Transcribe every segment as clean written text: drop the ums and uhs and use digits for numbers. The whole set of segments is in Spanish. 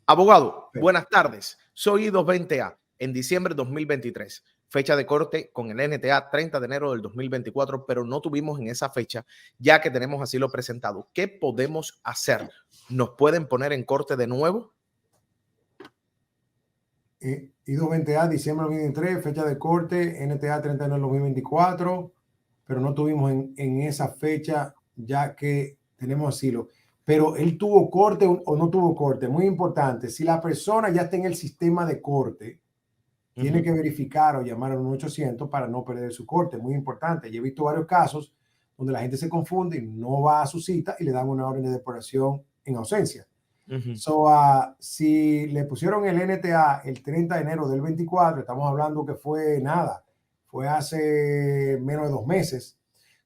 Abogado, buenas tardes. Soy I220A en diciembre de 2023. Fecha de corte con el NTA 30 de enero del 2024, pero no tuvimos en esa fecha ya que tenemos asilo presentado. ¿Qué podemos hacer? ¿Nos pueden poner en corte de nuevo? I220A, diciembre de 2023, fecha de corte, NTA 30 de enero del 2024, pero no tuvimos en esa fecha ya que tenemos asilo. Pero él tuvo corte o no tuvo corte. Muy importante, si la persona ya está en el sistema de corte, tiene que verificar o llamar al 1-800 para no perder su corte. Muy importante. Yo he visto varios casos donde la gente se confunde y no va a su cita y le dan una orden de deportación en ausencia. Si le pusieron el NTA el 30 de enero del 24, estamos hablando que fue nada, fue hace menos de 2 meses.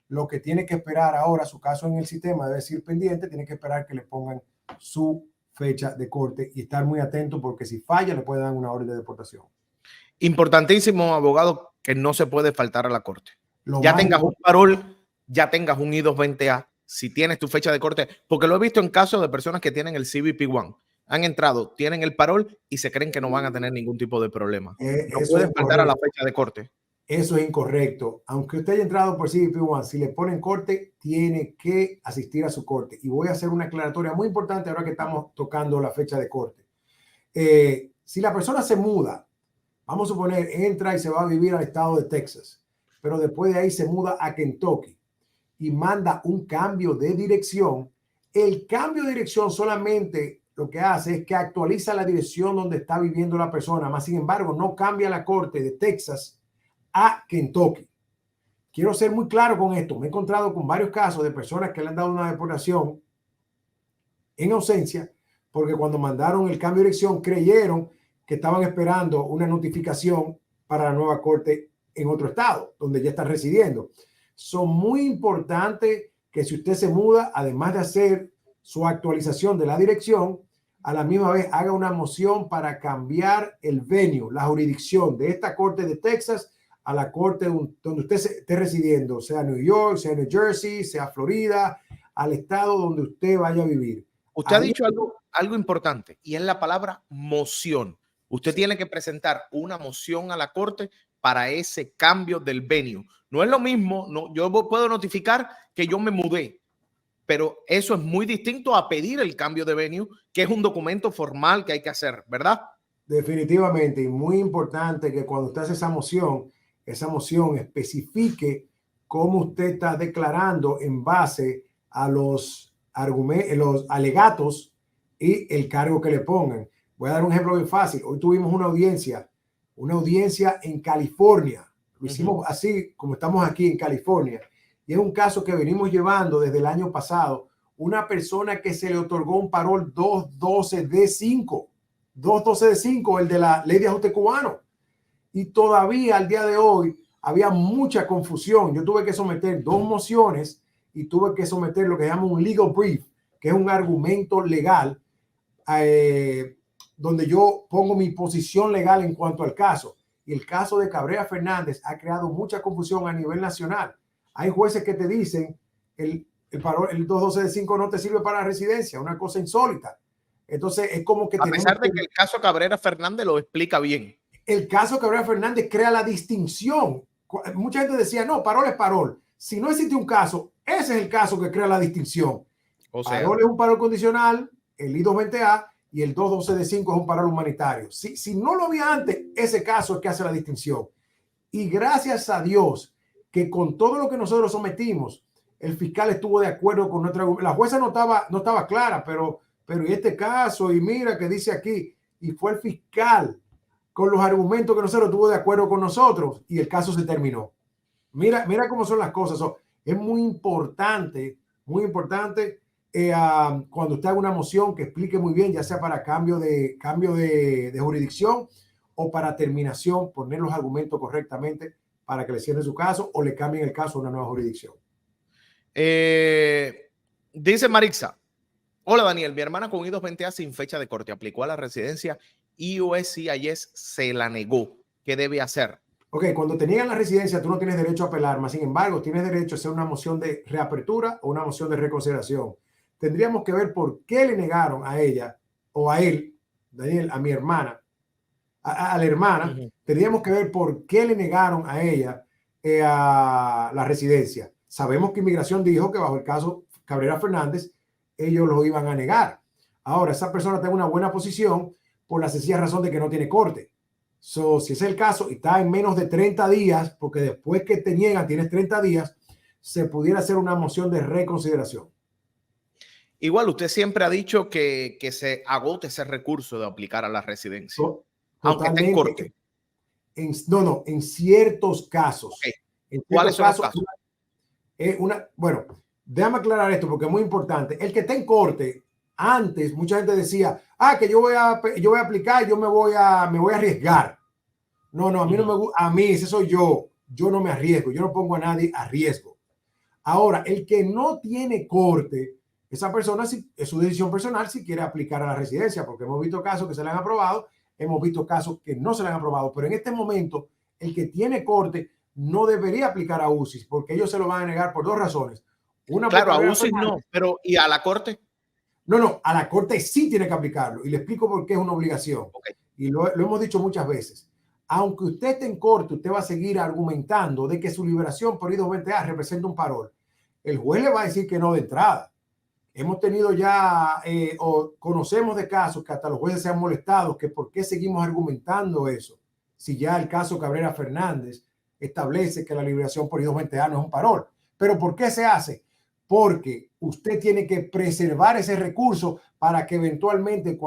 Lo que tiene que esperar ahora, su caso en el sistema debe ser pendiente, tiene que esperar que le pongan su fecha de corte y estar muy atento porque si falla le pueden dar una orden de deportación. Importantísimo, abogado, que no se puede faltar a la corte. Ya tengas un parol, ya tengas un I220A, si tienes tu fecha de corte, porque lo he visto en casos de personas que tienen el CBP-1, han entrado, tienen el parol y se creen que no van a tener ningún tipo de problema. No pueden faltar a la fecha de corte. Eso es incorrecto. Aunque usted haya entrado por CBP-1, si le ponen corte, tiene que asistir a su corte. Y voy a hacer una aclaratoria muy importante ahora que estamos tocando la fecha de corte. Si la persona se muda, vamos a suponer, entra y se va a vivir al estado de Texas, pero después de ahí se muda a Kentucky y manda un cambio de dirección, el cambio de dirección solamente lo que hace es que actualiza la dirección donde está viviendo la persona, más sin embargo no cambia la corte de Texas a Kentucky. Quiero ser muy claro con esto. Me he encontrado con varios casos de personas que le han dado una deportación en ausencia porque cuando mandaron el cambio de dirección creyeron que estaban esperando una notificación para la nueva corte en otro estado donde ya están residiendo. Son muy importantes que si usted se muda, además de hacer su actualización de la dirección, a la misma vez haga una moción para cambiar el venue, la jurisdicción de esta corte de Texas a la corte donde usted esté residiendo, sea New York, sea New Jersey, sea Florida, al estado donde usted vaya a vivir. Usted ha dicho algo importante y es la palabra moción. Usted tiene que presentar una moción a la corte para ese cambio del venue. No es lo mismo, yo puedo notificar que yo me mudé, pero eso es muy distinto a pedir el cambio de venue, que es un documento formal que hay que hacer, ¿verdad? Definitivamente, y muy importante que cuando usted hace esa moción especifique cómo usted está declarando en base a los alegatos y el cargo que le pongan. Voy a dar un ejemplo bien fácil. Hoy tuvimos una audiencia en California. Lo hicimos así como estamos aquí en California. Y es un caso que venimos llevando desde el año pasado. Una persona que se le otorgó un parol 212D5. 212D5, el de la ley de ajuste cubano. Y todavía al día de hoy había mucha confusión. Yo tuve que someter 2 mociones y tuve que someter lo que se llama un legal brief, que es un argumento legal donde yo pongo mi posición legal en cuanto al caso. Y el caso de Cabrera Fernández ha creado mucha confusión a nivel nacional. Hay jueces que te dicen el 212D5 no te sirve para la residencia, una cosa insólita. Entonces es como que a pesar de que el caso Cabrera Fernández lo explica bien. El caso Cabrera Fernández crea la distinción. Mucha gente decía, no, parol es parol. Si no existe un caso, ese es el caso que crea la distinción. O sea, parol es un parol condicional, el I220A, y el 212D5 es un parol humanitario. Si no lo había antes, ese caso es que hace la distinción. Y gracias a Dios que con todo lo que nosotros sometimos, el fiscal estuvo de acuerdo con nuestra... La jueza no estaba clara, pero y este caso, y mira que dice aquí, y fue el fiscal con los argumentos que nosotros estuvo de acuerdo con nosotros y el caso se terminó. Mira cómo son las cosas. Es muy importante cuando usted haga una moción que explique muy bien, ya sea para cambio de jurisdicción o para terminación, poner los argumentos correctamente para que le cierren su caso o le cambien el caso a una nueva jurisdicción. Dice Marixa, hola Daniel, mi hermana con I220A sin fecha de corte aplicó a la residencia y USCIS se la negó. ¿Qué debe hacer? Ok, cuando te niegan la residencia, tú no tienes derecho a apelar, más sin embargo, tienes derecho a hacer una moción de reapertura o una moción de reconsideración. Tendríamos que ver por qué le negaron a ella o a él Daniel, a mi hermana, a la hermana, teníamos que ver por qué le negaron a ella a la residencia. Sabemos que Inmigración dijo que bajo el caso Cabrera Fernández, ellos lo iban a negar. Ahora, esa persona está en una buena posición por la sencilla razón de que no tiene corte. So, si es el caso y está en menos de 30 días, porque después que te niegan tienes 30 días, se pudiera hacer una moción de reconsideración. Igual usted siempre ha dicho que se agote ese recurso de aplicar a la residencia, aunque esté en corte. No, en ciertos casos. Okay. En ¿Cuáles son los casos? Bueno, déjame aclarar esto porque es muy importante. El que está en corte, antes mucha gente decía, que yo voy a aplicar, yo me voy a arriesgar. No, a mí no me gusta, a mí ese soy yo. Yo no me arriesgo, yo no pongo a nadie a riesgo. Ahora, el que no tiene corte, esa persona es su decisión personal si quiere aplicar a la residencia, porque hemos visto casos que se le han aprobado, hemos visto casos que no se le han aprobado, pero en este momento el que tiene corte no debería aplicar a UCI porque ellos se lo van a negar por dos razones. Una, claro, a UCI no, pero ¿y a la corte? No, a la corte sí tiene que aplicarlo y le explico por qué es una obligación. Okay. Y lo hemos dicho muchas veces. Aunque usted esté en corte, usted va a seguir argumentando de que su liberación por I-220A representa un parol. El juez le va a decir que no de entrada. Hemos tenido ya, o conocemos de casos que hasta los jueces se han molestado, que por qué seguimos argumentando eso, si ya el caso Cabrera Fernández establece que la liberación por I-220A no es un parol. Pero ¿por qué se hace? Porque usted tiene que preservar ese recurso para que eventualmente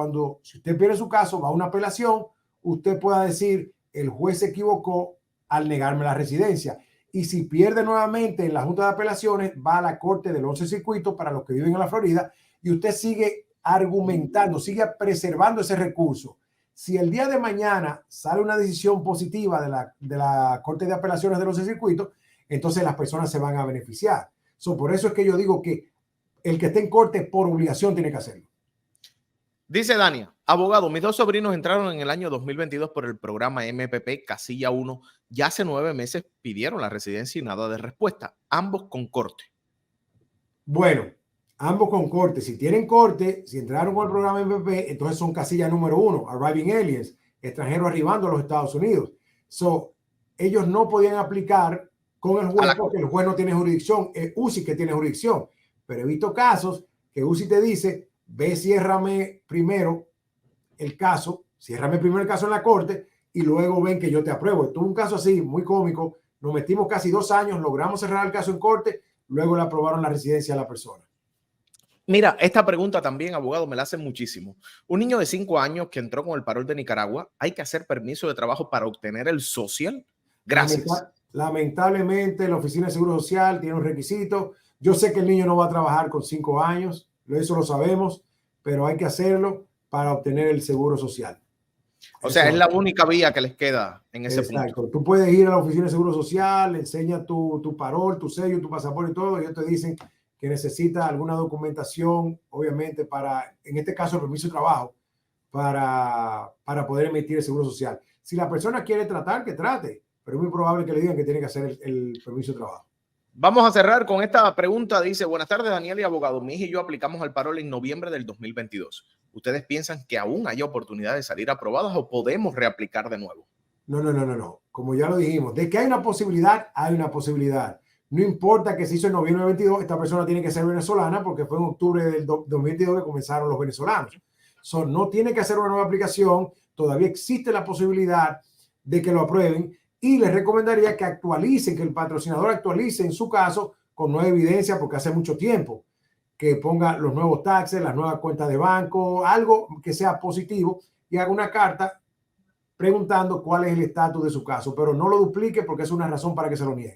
si usted pierde su caso, va a una apelación, usted pueda decir, el juez se equivocó al negarme la residencia. Y si pierde nuevamente en la Junta de Apelaciones, va a la Corte del 11 Circuito para los que viven en la Florida y usted sigue argumentando, sigue preservando ese recurso. Si el día de mañana sale una decisión positiva de la Corte de Apelaciones del 11 Circuito, entonces las personas se van a beneficiar. Por eso es que yo digo que el que esté en corte por obligación tiene que hacerlo. Dice Dania, abogado, mis dos sobrinos entraron en el año 2022 por el programa MPP Casilla 1. Ya hace 9 meses pidieron la residencia y nada de respuesta. Ambos con corte. Bueno, ambos con corte. Si tienen corte, si entraron con el programa MPP, entonces son casilla número 1, Arriving Aliens, extranjeros arribando a los Estados Unidos. Ellos no podían aplicar con el juez porque el juez no tiene jurisdicción. Es UCI que tiene jurisdicción. Pero he visto casos que UCI te dice, ve, ciérrame primero el caso en la corte y luego ven que yo te apruebo. Tuve un caso así, muy cómico. Nos metimos casi 2 años, logramos cerrar el caso en corte, luego le aprobaron la residencia a la persona. Mira, esta pregunta también, abogado, me la hacen muchísimo. Un niño de 5 años que entró con el parol de Nicaragua, ¿hay que hacer permiso de trabajo para obtener el social? Gracias. Lamentablemente, la Oficina de Seguro Social tiene un requisito. Yo sé que el niño no va a trabajar con 5 años, eso lo sabemos, pero hay que hacerlo para obtener el seguro social. O sea, es la única vía que les queda en ese punto. Tú puedes ir a la Oficina de Seguro Social, enseña tu parol, tu sello, tu pasaporte y todo, y ellos te dicen que necesita alguna documentación, obviamente, en este caso, el permiso de trabajo, para poder emitir el seguro social. Si la persona quiere tratar, que trate, pero es muy probable que le digan que tiene que hacer el permiso de trabajo. Vamos a cerrar con esta pregunta. Dice, buenas tardes, Daniel y abogado. Mi hija y yo aplicamos al parol en noviembre del 2022. ¿Ustedes piensan que aún hay oportunidad de salir aprobadas o podemos reaplicar de nuevo? No. Como ya lo dijimos, de que hay una posibilidad, hay una posibilidad. No importa que se hizo en noviembre del 22, esta persona tiene que ser venezolana porque fue en octubre del 2022 que comenzaron los venezolanos. No tiene que hacer una nueva aplicación. Todavía existe la posibilidad de que lo aprueben. Y les recomendaría que actualicen, que el patrocinador actualice en su caso con nueva evidencia porque hace mucho tiempo, que ponga los nuevos taxes, las nuevas cuentas de banco, algo que sea positivo y haga una carta preguntando cuál es el estatus de su caso, pero no lo duplique porque es una razón para que se lo niegue.